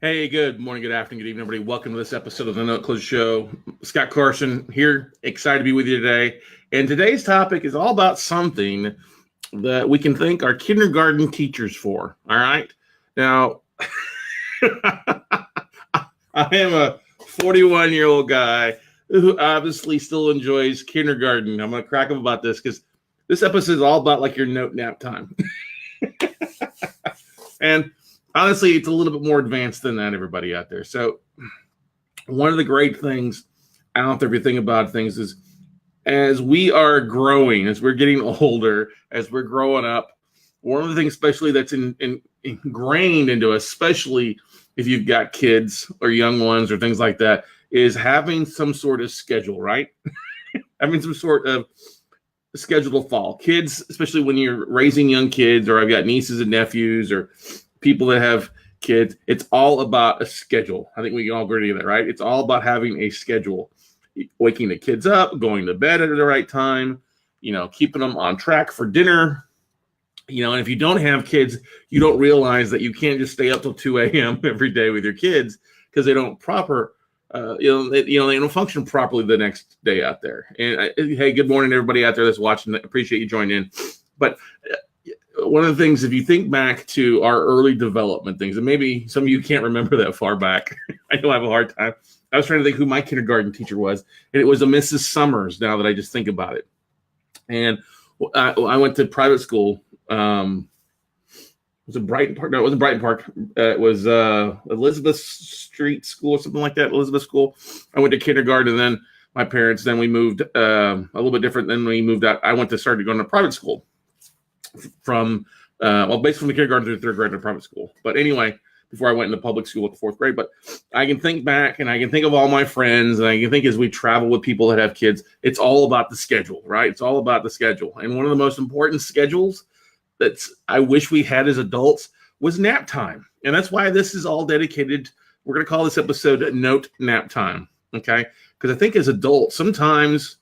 Hey, good morning, good afternoon, good evening, everybody. Welcome to this episode of the Note Close Show. Scott Carson here, excited to be with you today. And today's topic is all about something that we can thank our kindergarten teachers for. All right. Now, I am a 41-year-old guy who obviously still enjoys kindergarten. I'm going to crack up about this because this episode is all about like your note nap time. And honestly, it's a little bit more advanced than that, everybody out there. So one of the great things out there, if you think about things, is as we are growing, as we're getting older, as we're growing up, one of the things especially that's ingrained into us, especially if you've got kids or young ones or things like that, is having some sort of schedule, right? Having some sort of schedule to follow. Kids, especially when you're raising young kids, or I've got nieces and nephews or people that have kids, it's all about a schedule. I think we can all agree to that, right? It's all about having a schedule. Waking the kids up, going to bed at the right time, keeping them on track for dinner. And if you don't have kids, you don't realize that you can't just stay up till 2 a.m. every day with your kids because they don't they don't function properly the next day out there. And hey, good morning, everybody out there that's watching. I appreciate you joining in. But one of the things, if you think back to our early development things, and maybe some of you can't remember that far back, I know I have a hard time. I was trying to think who my kindergarten teacher was, and it was a Mrs. Summers, now that I just think about it. And I went to private school. Was it Brighton Park? No, it wasn't Brighton Park. It was Elizabeth Street School or something like that, Elizabeth School. I went to kindergarten, and then my parents, then we moved a little bit different. Then we moved out. I started going to private school from, basically from the kindergarten through the third grade to private school. But anyway, before I went into public school at the fourth grade. But I can think back, and I can think of all my friends, and I can think as we travel with people that have kids, it's all about the schedule, right? It's all about the schedule. And one of the most important schedules that I wish we had as adults was nap time. And that's why this is all dedicated. We're going to call this episode Note Nap Time, okay? Because I think as adults, sometimes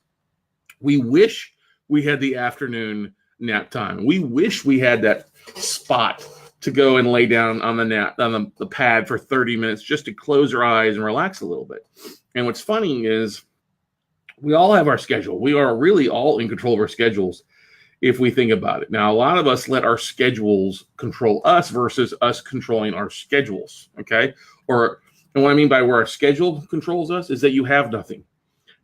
we wish we had the afternoon nap time. We wish we had that spot to go and lay down on the pad for 30 minutes just to close our eyes and relax a little bit. And what's funny is we all have our schedule. We are really all in control of our schedules if we think about it. Now, a lot of us let our schedules control us versus us controlling our schedules, okay? And what I mean by where our schedule controls us is that you have nothing.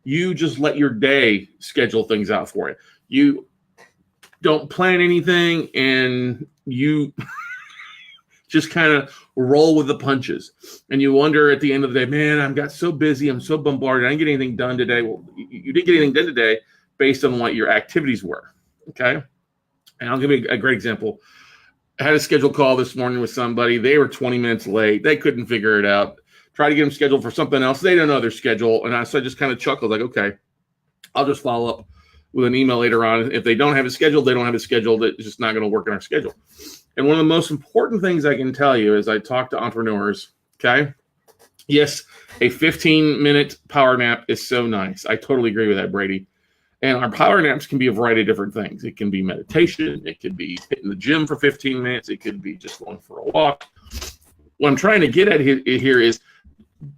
You just let your day schedule things out for you. You don't plan anything, and you just kind of roll with the punches. And you wonder at the end of the day, man, I got so busy. I'm so bombarded. I didn't get anything done today. Well, you didn't get anything done today based on what your activities were. Okay. And I'll give you a great example. I had a scheduled call this morning with somebody. They were 20 minutes late. They couldn't figure it out. Try to get them scheduled for something else. They don't know their schedule. And so I just kind of chuckled like, okay, I'll just follow up with an email later on. If they don't have it scheduled, they don't have it scheduled. It's just not going to work in our schedule. And one of the most important things I can tell you is I talk to entrepreneurs. Okay. Yes, a 15-minute power nap is so nice. I totally agree with that, Brady. And our power naps can be a variety of different things. It can be meditation. It could be hitting the gym for 15 minutes. It could be just going for a walk. What I'm trying to get at here is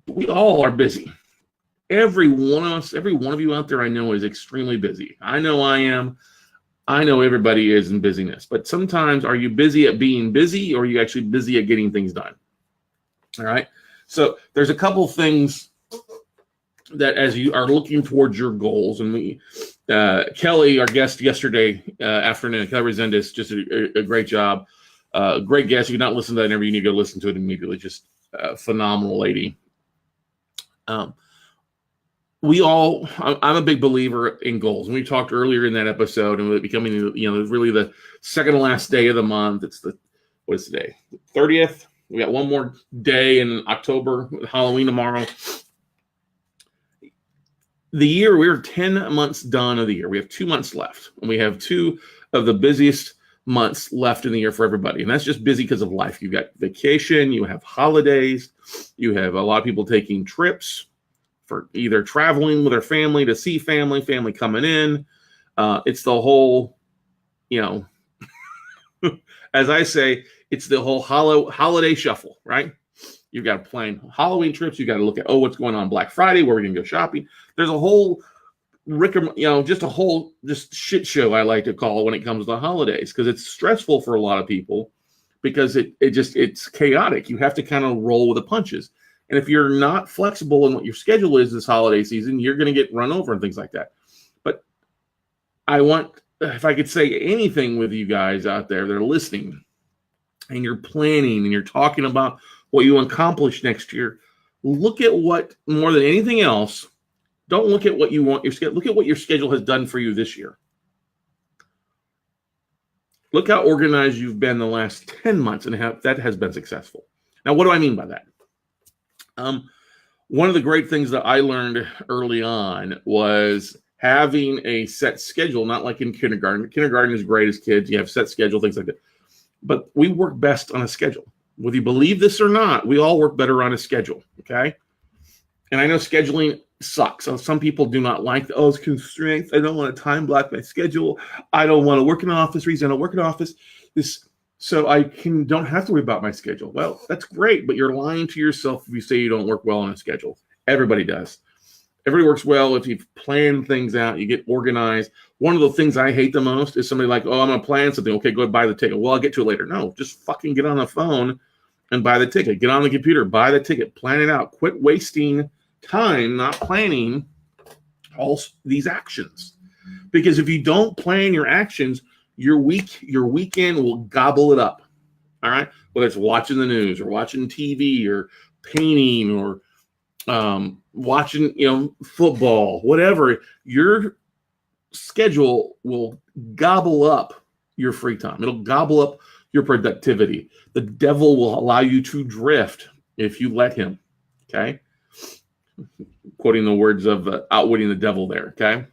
we all are busy. Every one of us, every one of you out there I know is extremely busy. I know I am. I know everybody is in busyness. But sometimes, are you busy at being busy, or are you actually busy at getting things done? All right. So there's a couple things that as you are looking towards your goals, and Kelly, our guest yesterday afternoon, Kelly Resendez, just a great job. Great guest. If you've not listened to that interview, you need to go listen to it immediately. Just a phenomenal lady. I'm a big believer in goals. And we talked earlier in that episode, and with it becoming, really the second to last day of the month. What is today? 30th. We got one more day in October, Halloween tomorrow. The year, we're 10 months done of the year. We have 2 months left, and we have 2 of the busiest months left in the year for everybody. And that's just busy because of life. You've got vacation, you have holidays, you have a lot of people taking trips for either traveling with their family to see family coming in. It's the whole, as I say, it's the whole holiday shuffle, right? You've got to plan Halloween trips. You've got to look at, what's going on Black Friday? Where we're going to go shopping. There's a whole just shit show, I like to call, when it comes to the holidays, because it's stressful for a lot of people because it's chaotic. You have to kind of roll with the punches. And if you're not flexible in what your schedule is this holiday season, you're going to get run over and things like that. But if I could say anything with you guys out there that are listening and you're planning and you're talking about what you want to accomplish next year, look at what, more than anything else, don't look at what you want your schedule. Look at what your schedule has done for you this year. Look how organized you've been the last 10 months and how that has been successful. Now, what do I mean by that? One of the great things that I learned early on was having a set schedule, not like in kindergarten. Kindergarten is great as kids. You have set schedule, things like that. But we work best on a schedule. Whether you believe this or not, we all work better on a schedule, okay? And I know scheduling sucks. So some people do not like it's constraints. I don't want to time block my schedule. I don't want to work in an office. Reason I don't work in an office. So I don't have to worry about my schedule. Well, that's great, but you're lying to yourself if you say you don't work well on a schedule. Everybody does. Everybody works well if you've planned things out, you get organized. One of the things I hate the most is somebody like, I'm going to plan something. Okay, go buy the ticket. Well, I'll get to it later. No, just fucking get on the phone and buy the ticket. Get on the computer, buy the ticket, plan it out. Quit wasting time not planning all these actions. Because if you don't plan your actions, your weekend will gobble it up. All right? Whether it's watching the news or watching TV or painting or watching, football, whatever, your schedule will gobble up your free time. It'll gobble up your productivity. The devil will allow you to drift if you let him. Okay? Quoting the words of Outwitting the Devil there. Okay?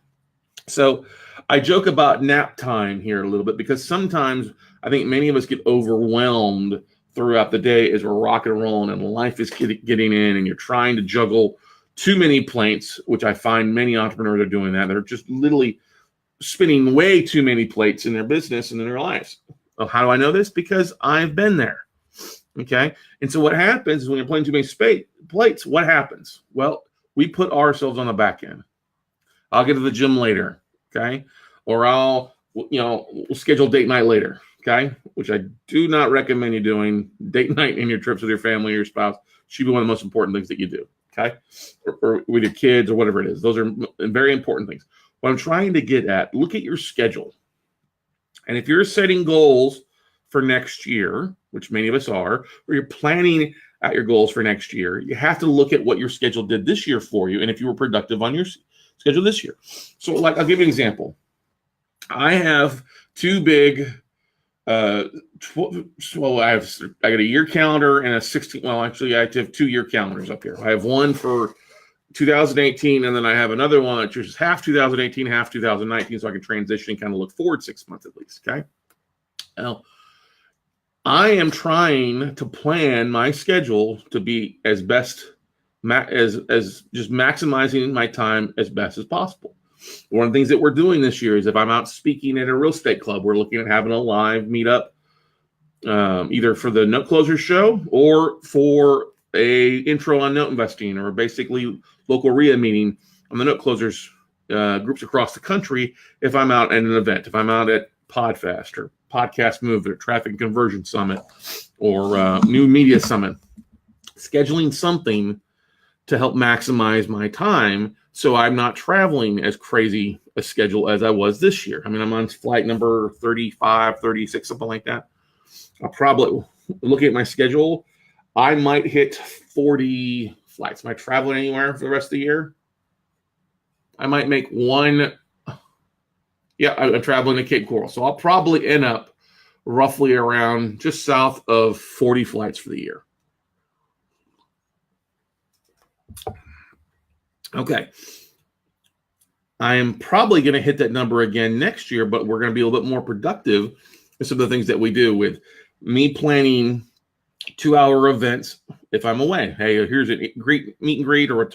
So I joke about nap time here a little bit because sometimes I think many of us get overwhelmed throughout the day as we're rocking and rolling and life is getting in and you're trying to juggle too many plates, which I find many entrepreneurs are doing that. They're just literally spinning way too many plates in their business and in their lives. Well, how do I know this? Because I've been there. Okay. And so what happens is when you're playing too many plates, what happens? Well, we put ourselves on the back end. I'll get to the gym later. Okay. Or we'll schedule date night later. Okay. Which I do not recommend you doing. Date night in your trips with your family or your spouse should be one of the most important things that you do. Okay. Or with your kids or whatever it is. Those are very important things. What I'm trying to get at, look at your schedule. And if you're setting goals for next year, which many of us are, or you're planning out your goals for next year, you have to look at what your schedule did this year for you and if you were productive on your schedule this year. So I'll give you an example. I have two big, I got a year calendar and a 16. Well, actually, I have 2 year calendars up here. I have one for 2018, and then I have another one which is half 2018, half 2019, so I can transition and kind of look forward 6 months at least. Okay. Now, I am trying to plan my schedule to be as best as just maximizing my time as best as possible. One of the things that we're doing this year is if I'm out speaking at a real estate club, we're looking at having a live meetup, either for the Note Closers show or for a intro on note investing or basically local RIA meeting on the Note Closers groups across the country. If I'm out at an event, if I'm out at PodFest or Podcast Move or Traffic and Conversion Summit or New Media Summit, scheduling something to help maximize my time so I'm not traveling as crazy a schedule as I was this year. I mean, I'm on flight number 35, 36, something like that. I'll probably, looking at my schedule, I might hit 40 flights. Am I traveling anywhere for the rest of the year? I might make one. Yeah, I'm traveling to Cape Coral. So I'll probably end up roughly around just south of 40 flights for the year. Okay. I am probably going to hit that number again next year, but we're going to be a little bit more productive in some of the things that we do with me planning 2-hour events if I'm away. Hey, here's a meet and greet, or we're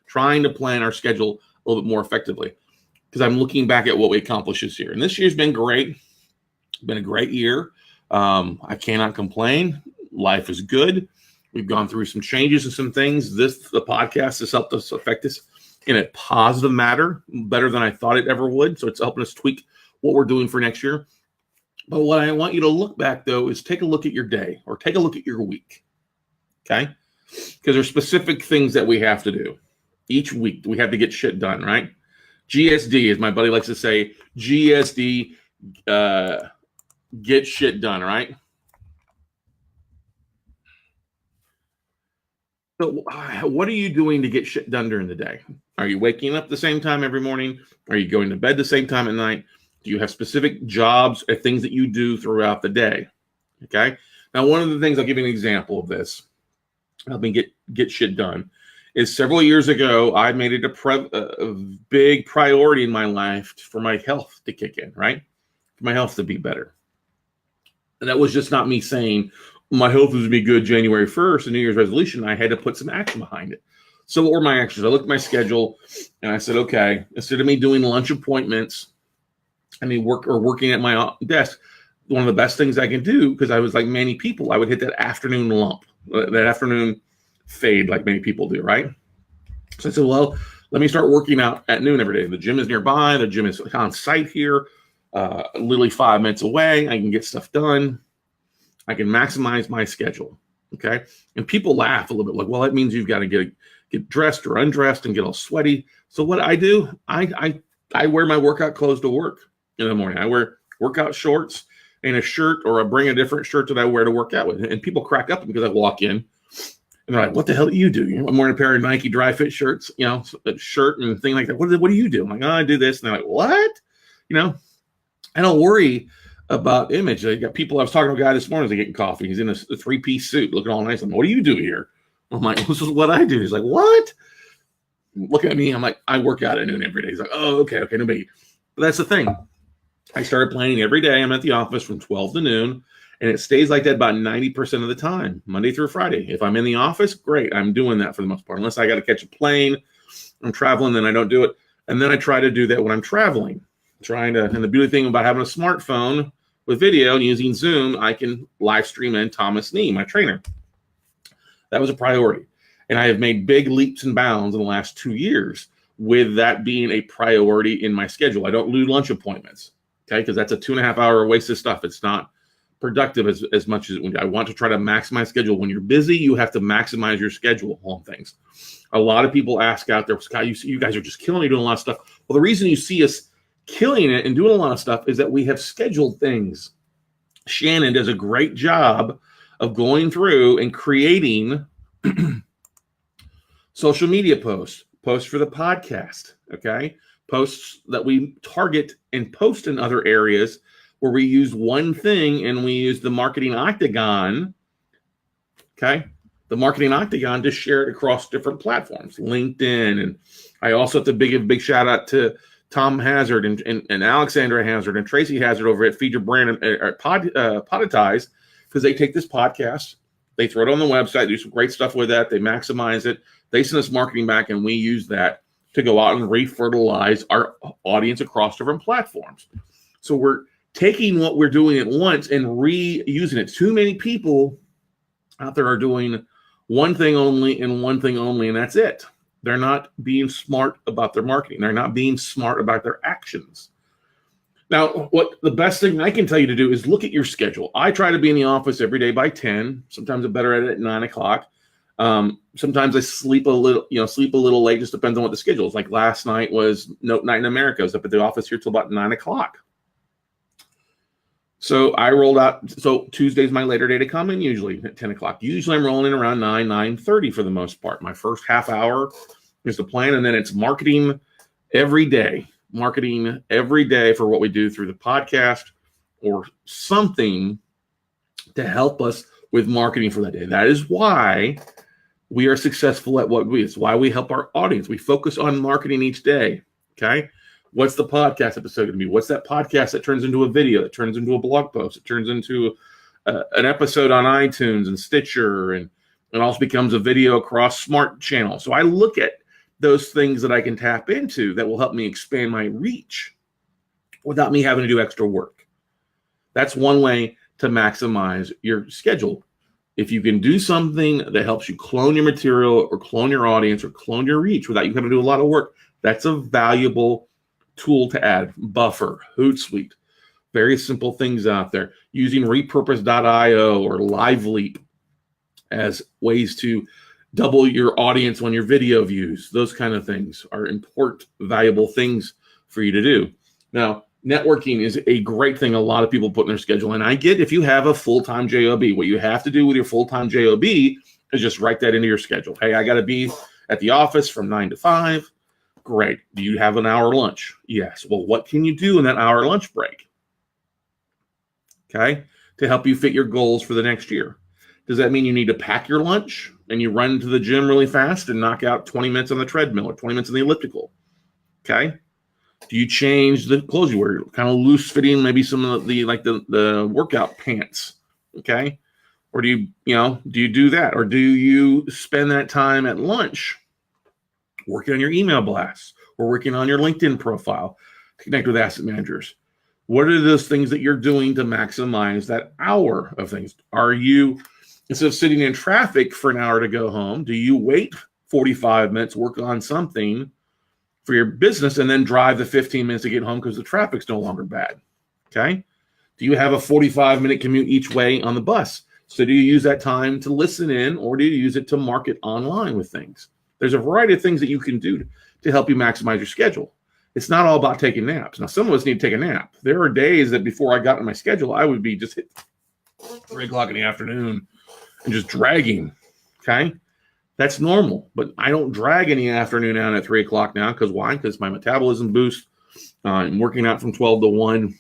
trying to plan our schedule a little bit more effectively because I'm looking back at what we accomplished this year. And this year's been great. It's been a great year. I cannot complain. Life is good. We've gone through some changes and some things. The podcast has helped us affect us in a positive manner, better than I thought it ever would. So it's helping us tweak what we're doing for next year. But what I want you to look back, though, is take a look at your day or take a look at your week. Okay? Because there's specific things that we have to do. Each week, we have to get shit done, right? GSD, as my buddy likes to say, GSD, get shit done, right? So what are you doing to get shit done during the day? Are you waking up the same time every morning? Are you going to bed the same time at night? Do you have specific jobs or things that you do throughout the day? Okay. Now, one of the things, I'll give you an example of this. Help me get shit done. Is several years ago, I made it a big priority in my life for my health to kick in, right? For my health to be better. And that was just not me saying my health is going to be good January 1st, a New Year's resolution. I had to put some action behind it. So what were my actions? I looked at my schedule and I said, okay, instead of me doing lunch appointments, working at my desk, one of the best things I can do, because I was like many people, I would hit that afternoon lump, that afternoon fade like many people do, right? So I said, well, let me start working out at noon every day. The gym is nearby. The gym is on site here, literally 5 minutes away. I can get stuff done. I can maximize my schedule, okay? And people laugh a little bit like, well, that means you've got to get dressed or undressed and get all sweaty. So what I do, I wear my workout clothes to work in the morning. I wear workout shorts and a shirt, or I bring a different shirt that I wear to work out with. And people crack up because I walk in and they're like, what the hell do you do? I'm wearing a pair of Nike dry fit shirts, a shirt and thing like that. What do you do? I'm like, oh, I do this. And they're like, what? I don't worry about image. I got people, I was talking to a guy this morning as getting coffee. He's in a three-piece suit looking all nice. I'm like, what do you do here? I'm like, this is what I do. He's like, what? Look at me. I'm like, I work out at noon every day. He's like, oh, okay, no biggie. But that's the thing. I started planning every day. I'm at the office from 12 to noon, and it stays like that about 90% of the time, Monday through Friday. If I'm in the office, great. I'm doing that for the most part. Unless I got to catch a plane, I'm traveling, then I don't do it. And then I try to do that when I'm traveling. And the beauty thing about having a smartphone with video and using Zoom, I can live stream in Thomas Nee, my trainer. That was a priority. And I have made big leaps and bounds in the last 2 years with that being a priority in my schedule. I don't do lunch appointments, okay? Because that's a 2.5 hour waste of stuff. It's not productive as much as I want to try to maximize schedule. When you're busy, you have to maximize your schedule on things. A lot of people ask out there, Scott, you guys are just killing it, doing a lot of stuff. Well, the reason you see us killing it and doing a lot of stuff is that we have scheduled things. Shannon does a great job of going through and creating social media posts for the podcast, okay? Posts that we target and post in other areas where we use one thing, and we use the marketing octagon, okay? The marketing octagon to share it across different platforms, LinkedIn. And I also have to give a big shout out to Tom Hazard and Alexandra Hazard and Tracy Hazard over at Feed Your Brand and Podetize, because they take this podcast, they throw it on the website, do some great stuff with that, they maximize it, they send us marketing back, and we use that to go out and refertilize our audience across different platforms. So we're taking what we're doing at once and reusing it. Too many people out there are doing one thing only, and that's it. They're not being smart about their marketing. They're not being smart about their actions. Now, what the best thing I can tell you to do is look at your schedule. I try to be in the office every day by 10. Sometimes I'm better at it at 9 o'clock. Sometimes I sleep a little late. Just depends on what the schedule is. Like last night was Note Night in America. I was up at the office here till about 9 o'clock. So I rolled out. So Tuesday's my later day to come in, usually at 10 o'clock. Usually I'm rolling in around 9:30 for the most part. My first half hour is the plan, and then it's marketing every day. Marketing every day for what we do through the podcast or something to help us with marketing for that day. That is why we are successful at what we do. It's why we help our audience. We focus on marketing each day, okay? What's the podcast episode going to be? What's that podcast that turns into a video, that turns into a blog post, it turns into an episode on iTunes and Stitcher, and it also becomes a video across Smart Channel. So I look at those things that I can tap into that will help me expand my reach without me having to do extra work. That's one way to maximize your schedule If you can do something that helps you clone your material or clone your audience or clone your reach without you having to do a lot of work, that's a valuable tool to add. Buffer, Hootsuite, very simple things out there. Using repurpose.io or LiveLeap as ways to double your audience on your video views. Those kind of things are important, valuable things for you to do. Now, networking is a great thing a lot of people put in their schedule. And I get if you have a full-time job, what you have to do with your full-time job is just write that into your schedule. Hey, I got to be at the office from 9 to 5. Great. Do you have an hour lunch? Yes. Well, what can you do in that hour lunch break? Okay. To help you fit your goals for the next year. Does that mean you need to pack your lunch and you run to the gym really fast and knock out 20 minutes on the treadmill or 20 minutes on the elliptical? Okay. Do you change the clothes you wear? Kind of loose fitting, maybe some of the workout pants. Okay. Or do you do that? Or do you spend that time at lunch working on your email blasts or working on your LinkedIn profile, connect with asset managers? What are those things that you're doing to maximize that hour of things? Are you, instead of sitting in traffic for an hour to go home, do you wait 45 minutes, work on something for your business, and then drive the 15 minutes to get home because the traffic's no longer bad? Okay. Do you have a 45-minute commute each way on the bus? So do you use that time to listen in, or do you use it to market online with things? There's a variety of things that you can do to help you maximize your schedule. It's not all about taking naps. Now, some of us need to take a nap. There are days that before I got on my schedule, I would be just hit 3 o'clock in the afternoon and just dragging. Okay. That's normal, but I don't drag any afternoon out at 3 o'clock now. Because why? Because my metabolism boosts. I'm working out from 12 to 1,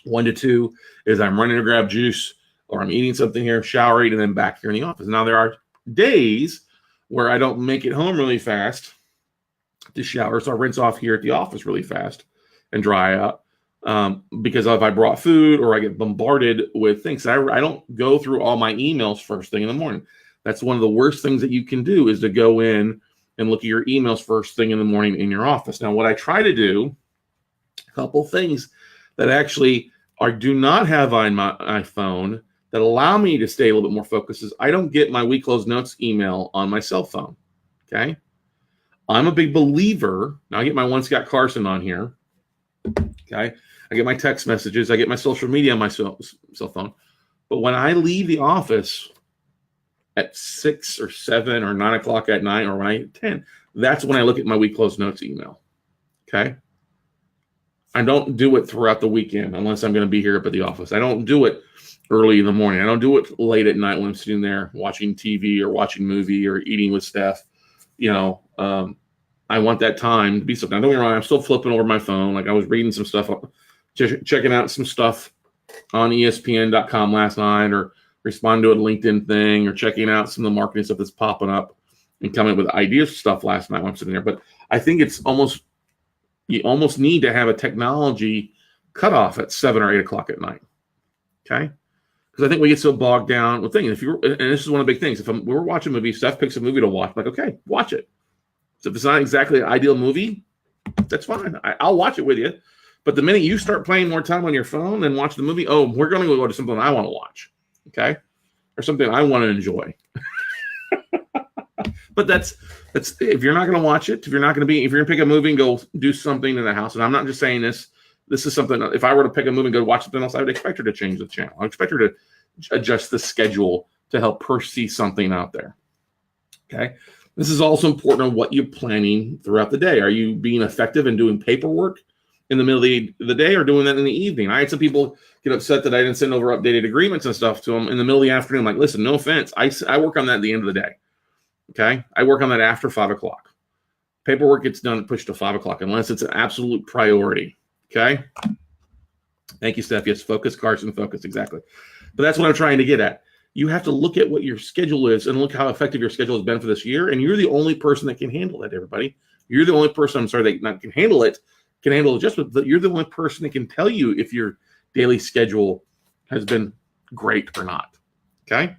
1 to 2 is I'm running to grab juice or I'm eating something here, showering, and then back here in the office. Now, there are days where I don't make it home really fast to shower. So I rinse off here at the office really fast and dry out because if I brought food or I get bombarded with things. I don't go through all my emails first thing in the morning. That's one of the worst things that you can do is to go in and look at your emails first thing in the morning in your office. Now, what I try to do, a couple things that actually do not have on my phone that allow me to stay a little bit more focused is I don't get my week close notes email on my cell phone. Okay. I'm a big believer. Now I get my One Scott Carson on here. Okay. I get my text messages. I get my social media on my cell phone. But when I leave the office at 6 or 7 or 9 o'clock at night, or when I hit 10, that's when I look at my week close notes email. Okay. I don't do it throughout the weekend unless I'm going to be here up at the office. I don't do it early in the morning. I don't do it late at night when I'm sitting there watching TV or watching movie or eating with Steph. I want that time to be something. Don't get me wrong, I'm still flipping over my phone. Like I was reading some stuff, checking out some stuff on ESPN.com last night, or responding to a LinkedIn thing, or checking out some of the marketing stuff that's popping up and coming up with ideas stuff last night when I'm sitting there. But I think you almost need to have a technology cutoff at 7 or 8 o'clock at night. Okay. Because I think we get so bogged down with things. And this is one of the big things. If we're watching a movie, Steph picks a movie to watch, I'm like, okay, watch it. So if it's not exactly an ideal movie, that's fine. I'll watch it with you. But the minute you start playing more time on your phone and watch the movie, we're going to go to something I want to watch. Okay. Or something I want to enjoy. But that's if you're not going to watch it, if you're going to pick a movie and go do something in the house, and I'm not just saying this is something, if I were to pick a movie and go watch something else, I would expect her to change the channel. I would expect her to adjust the schedule to help her see something out there. Okay. This is also important on what you're planning throughout the day. Are you being effective in doing paperwork in the middle of the day, or doing that in the evening? I had some people get upset that I didn't send over updated agreements and stuff to them in the middle of the afternoon. I'm like, listen, no offense. I work on that at the end of the day. Okay. I work on that after 5 o'clock. Paperwork gets done pushed to 5 o'clock unless it's an absolute priority. Okay. Thank you, Steph. Yes. Focus, Carson, focus. Exactly. But that's what I'm trying to get at. You have to look at what your schedule is and look how effective your schedule has been for this year. And you're the only person that can handle that, everybody. You're the only person, that can handle it, but you're the only person that can tell you if your daily schedule has been great or not. Okay.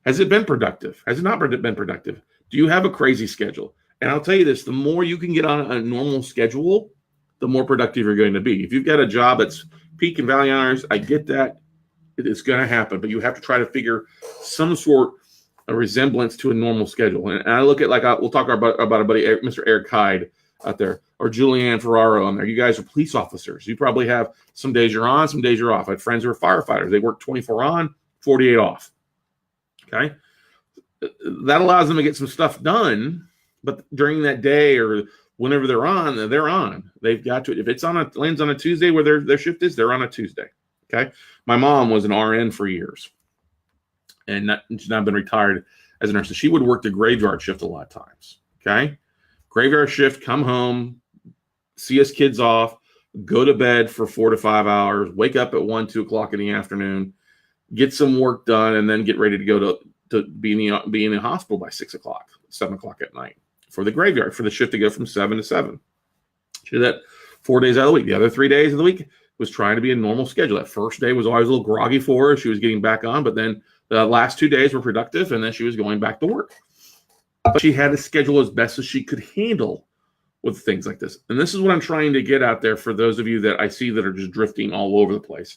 Has it been productive? Has it not been productive? Do you have a crazy schedule? And I'll tell you this, the more you can get on a normal schedule, the more productive you're going to be. If you've got a job that's peak and valley hours, I get that. It is going to happen, but you have to try to figure some sort a resemblance to a normal schedule. And I look at, like, we'll talk about a buddy, Mr. Eric Hyde out there, or Julianne Ferraro on there. You guys are police officers. You probably have some days you're on, some days you're off. I had friends who are firefighters. They work 24 on, 48 off. Okay. That allows them to get some stuff done, but during that day or whenever they're on, they're on. They've got to, if it's lands on a Tuesday where their shift is, they're on a Tuesday. Okay. My mom was an RN for years, and she's now been retired as a nurse. So she would work the graveyard shift a lot of times. Okay. Graveyard shift, come home, see us kids off, go to bed for 4 to 5 hours, wake up at 1, 2 o'clock in the afternoon, get some work done, and then get ready to go to be in the hospital by 6 o'clock, 7 o'clock at night for the graveyard, for the shift to go from 7 to 7. She did that 4 days out of the week. The other 3 days of the week was trying to be a normal schedule. That first day was always a little groggy for her. She was getting back on, but then the last 2 days were productive, and then she was going back to work. But she had to schedule as best as she could handle with things like this. And this is what I'm trying to get out there for those of you that I see that are just drifting all over the place.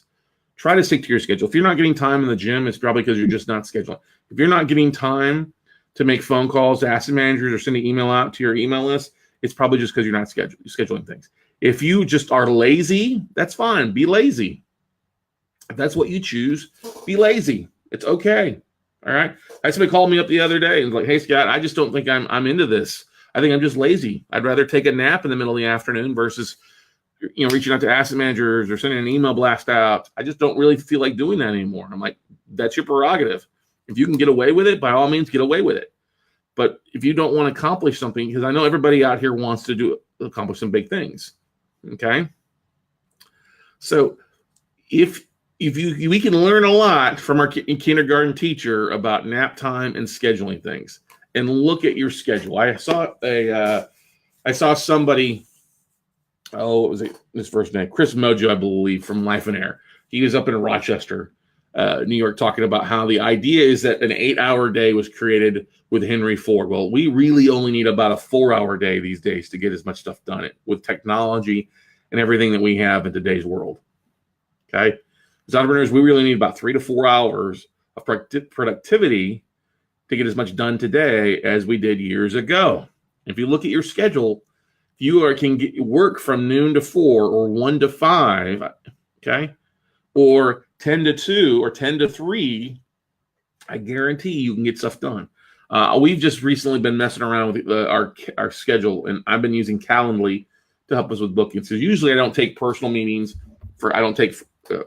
Try to stick to your schedule. If you're not getting time in the gym, it's probably because you're just not scheduling. If you're not getting time to make phone calls to asset managers or send an email out to your email list, it's probably just because you're not scheduling things. If you just are lazy, that's fine. Be lazy. If that's what you choose, be lazy. It's okay. All right. I had somebody called me up the other day and was like, "Hey, Scott, I just don't think I'm into this. I think I'm just lazy. I'd rather take a nap in the middle of the afternoon versus, reaching out to asset managers or sending an email blast out. I just don't really feel like doing that anymore." I'm like, that's your prerogative. If you can get away with it, by all means, get away with it. But if you don't want to accomplish something, because I know everybody out here wants to accomplish some big things. Okay. So we can learn a lot from our kindergarten teacher about nap time and scheduling things. And look at your schedule. I saw somebody, what was his first name? Chris Mojo, I believe, from Life and Air. He was up in Rochester, New York, talking about how the idea is that an 8-hour day was created with Henry Ford. Well, we really only need about a 4-hour day these days to get as much stuff done with technology and everything that we have in today's world. Okay. As entrepreneurs, we really need about 3 to 4 hours of productivity to get as much done today as we did years ago. If you look at your schedule, you can get work from noon to 4 or 1 to 5, okay, or 10 to 2 or 10 to 3, I guarantee you can get stuff done. We've just recently been messing around with our schedule, and I've been using Calendly to help us with bookings. So usually I don't take personal meetings. I don't take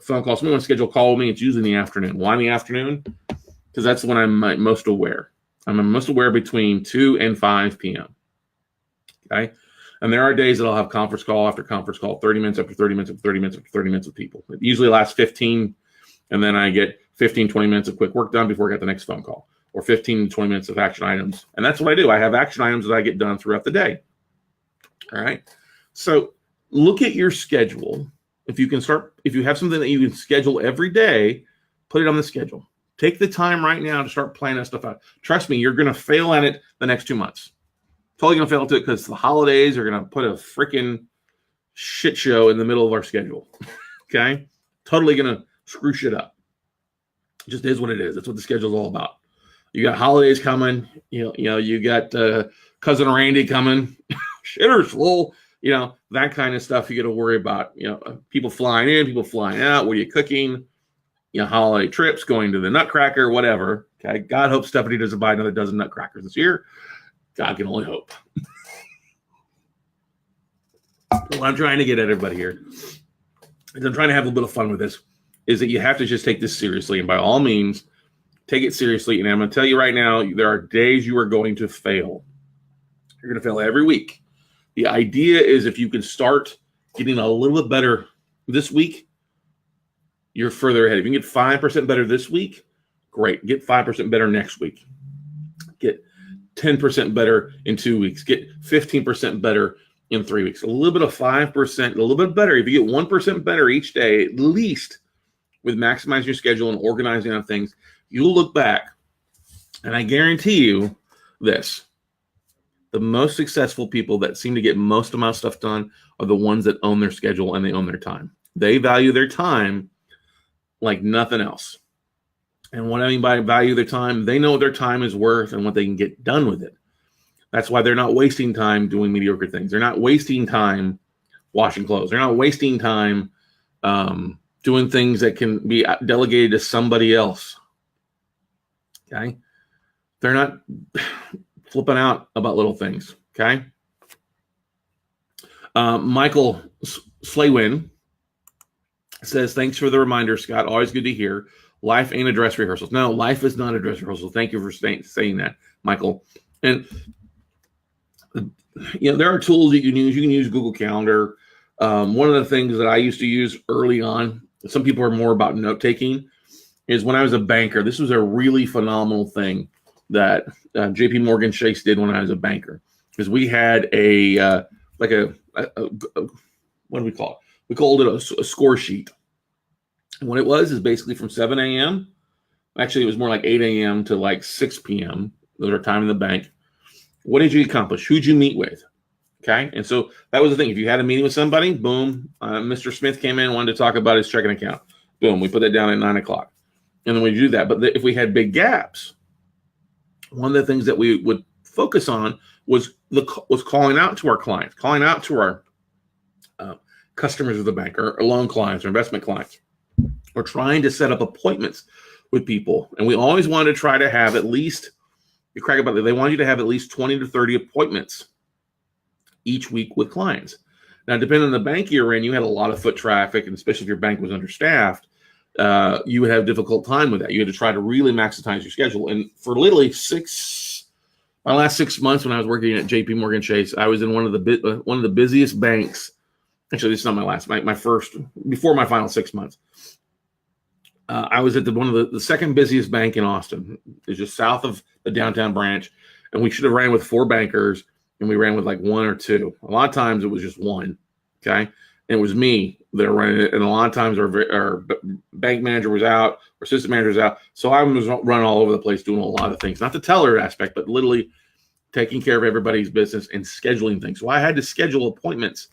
phone calls. Someone wants to schedule a call with me, it's usually in the afternoon. Why in the afternoon? Because that's when I'm most aware. I'm most aware between 2 and 5 p.m. Okay? And there are days that I'll have conference call after conference call, 30 minutes after 30 minutes after 30 minutes after 30 minutes with people. It usually lasts 15, and then I get 15, 20 minutes of quick work done before I get the next phone call, or 15 to 20 minutes of action items. And that's what I do. I have action items that I get done throughout the day. All right? So look at your schedule. If you have something that you can schedule every day, put it on the schedule. Take the time right now to start planning that stuff out. Trust me, you're going to fail at it the next 2 months. Totally going to fail at it because the holidays are going to put a freaking shit show in the middle of our schedule. Okay? Totally going to screw shit up. It just is what it is. That's what the schedule is all about. You got holidays coming. You got cousin Randy coming. Shitter's full. That kind of stuff you got to worry about. People flying in, people flying out. What are you cooking? Holiday trips, going to the Nutcracker, whatever. Okay. God hopes Stephanie doesn't buy another dozen Nutcrackers this year. God can only hope. What I'm trying to get at everybody here is I'm trying to have a little bit of fun with this, is that you have to just take this seriously. And by all means, take it seriously. And I'm going to tell you right now, there are days you are going to fail. You're going to fail every week. The idea is if you can start getting a little bit better this week, you're further ahead. If you can get 5% better this week, great. Get 5% better next week. Get 10% better in 2 weeks. Get 15% better in 3 weeks. A little bit of 5%, a little bit better. If you get 1% better each day, at least with maximizing your schedule and organizing on things, you'll look back, and I guarantee you this. The most successful people that seem to get most amount of stuff done are the ones that own their schedule and they own their time. They value their time like nothing else. And what I mean by value their time, they know what their time is worth and what they can get done with it. That's why they're not wasting time doing mediocre things. They're not wasting time washing clothes. They're not wasting time doing things that can be delegated to somebody else. Okay? They're not flipping out about little things. Okay? Michael Slaywin says, thanks for the reminder, Scott. Always good to hear. Life ain't a dress rehearsal. No, life is not a dress rehearsal. Thank you for saying that, Michael. And there are tools that you can use. You can use Google Calendar. One of the things that I used to use early on, some people are more about note taking, is when I was a banker. This was a really phenomenal thing that JP Morgan Chase did when I was a banker, because we had a what do we call it? We called it a score sheet. And what it was is basically from 7 a.m. Actually, it was more like 8 a.m. to like 6 p.m. Those are time in the bank. What did you accomplish? Who'd you meet with? Okay. And so that was the thing. If you had a meeting with somebody, boom, Mr. Smith came in, wanted to talk about his checking account. Boom, we put that down at 9 o'clock. And then we do that. But if we had big gaps, one of the things that we would focus on was calling out to our clients, calling out to our customers of the bank, or loan clients or investment clients. We're trying to set up appointments with people. And we always want to try to have at least, you crack about it, they want you to have at least 20 to 30 appointments each week with clients. Now, depending on the bank you're in, you had a lot of foot traffic, and especially if your bank was understaffed, you would have a difficult time with that. You had to try to really maximize your schedule. And for literally my last 6 months when I was working at JP Morgan Chase, I was in one of the busiest banks. Actually, this is not my first, before my final 6 months. I was at one of the second busiest bank in Austin. It's just south of the downtown branch. And we should have ran with 4 bankers, and we ran with like 1 or 2. A lot of times it was just 1. Okay. And it was me that were running it. And a lot of times our bank manager was out, our assistant manager was out. So I was running all over the place doing a lot of things, not the teller aspect, but literally taking care of everybody's business and scheduling things. So I had to schedule appointments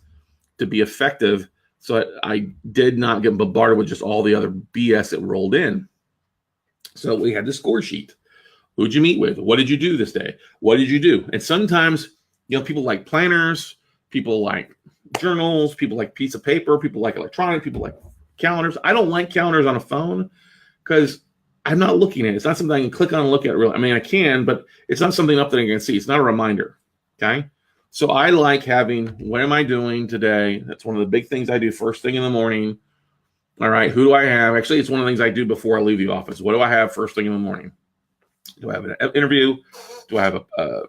to be effective, so I did not get bombarded with just all the other BS that rolled in. So we had the score sheet. Who'd you meet with? What did you do this day? What did you do? And sometimes, people like planners, people like journals, people like piece of paper, people like electronic, people like calendars. I don't like calendars on a phone because I'm not looking at it. It's not something I can click on and look at. Really, I mean, I can, but it's not something up that I can see. It's not a reminder. Okay. So I like having, what am I doing today? That's one of the big things I do first thing in the morning. All right, who do I have? Actually, it's one of the things I do before I leave the office. What do I have first thing in the morning? Do I have an interview? Do I have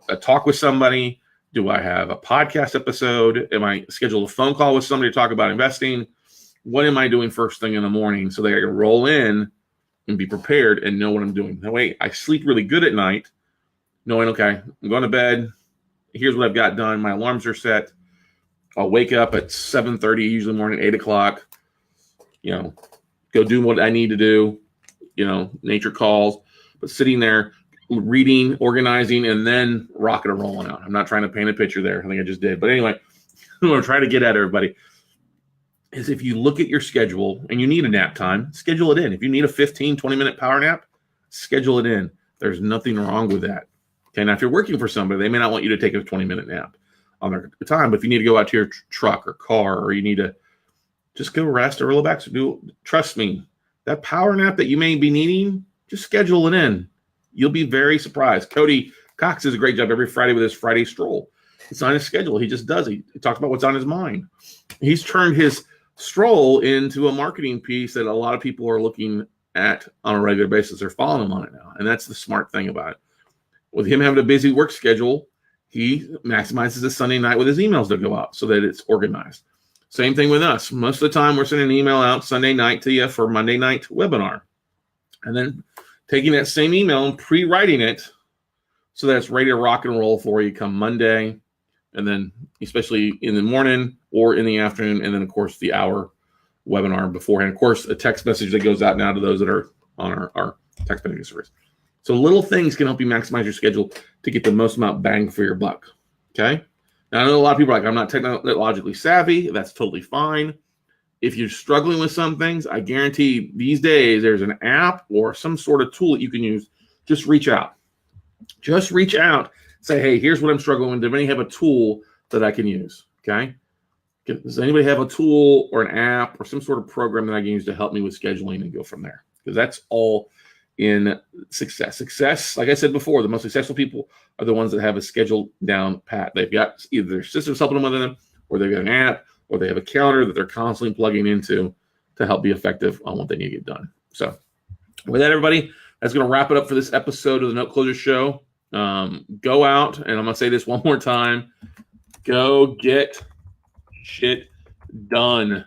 a talk with somebody? Do I have a podcast episode? Am I scheduled a phone call with somebody to talk about investing? What am I doing first thing in the morning so that I can roll in and be prepared and know what I'm doing? That way, I sleep really good at night, knowing, okay, I'm going to bed. Here's what I've got done. My alarms are set. I'll wake up at 7:30, usually morning, 8 o'clock, go do what I need to do, nature calls, but sitting there, reading, organizing, and then rocking and rolling out. I'm not trying to paint a picture there. I think I just did. But anyway, what I'm trying to get at, everybody, is if you look at your schedule and you need a nap time, schedule it in. If you need a 15, 20-minute power nap, schedule it in. There's nothing wrong with that. Okay, now if you're working for somebody, they may not want you to take a 20-minute nap on their time, but if you need to go out to your truck or car, or you need to just go rest or relax, trust me, that power nap that you may be needing, just schedule it in. You'll be very surprised. Cody Cox does a great job every Friday with his Friday stroll. It's on his schedule. He just does. He talks about what's on his mind. He's turned his stroll into a marketing piece that a lot of people are looking at on a regular basis. They're following him on it now, and that's the smart thing about it. With him having a busy work schedule, he maximizes his Sunday night with his emails that go out so that it's organized. Same thing with us. Most of the time, we're sending an email out Sunday night to you for Monday night webinar. And then taking that same email and pre-writing it so that it's ready to rock and roll for you come Monday. And then especially in the morning or in the afternoon. And then, of course, the hour webinar beforehand. Of course, a text message that goes out now to those that are on our text messaging service. So little things can help you maximize your schedule to get the most amount bang for your buck, okay? Now, I know a lot of people are like, I'm not technologically savvy. That's totally fine. if you're struggling with some things, I guarantee these days there's an app or some sort of tool that you can use. Just reach out. Just reach out. Say, hey, here's what I'm struggling with. Does anybody have a tool that I can use? Okay. Does anybody have a tool or an app or some sort of program that I can use to help me with scheduling and go from there? Because that's all in success. Success, like I said before, the most successful people are the ones that have a schedule down pat. They've got either their systems helping them with them, or they've got an app, or they have a calendar that they're constantly plugging into to help be effective on what they need to get done. So with that, everybody, that's going to wrap it up for this episode of the Note Closer Show. Go out, and I'm going to say this one more time. Go get shit done.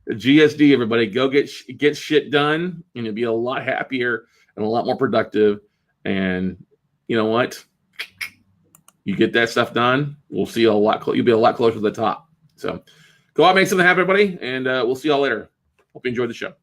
GSD, everybody, go get shit done, and you'll be a lot happier and a lot more productive. And you know what? You get that stuff done, we'll see you a lot. You'll be a lot closer to the top. So go out, make something happen, everybody, and we'll see y'all later. Hope you enjoyed the show.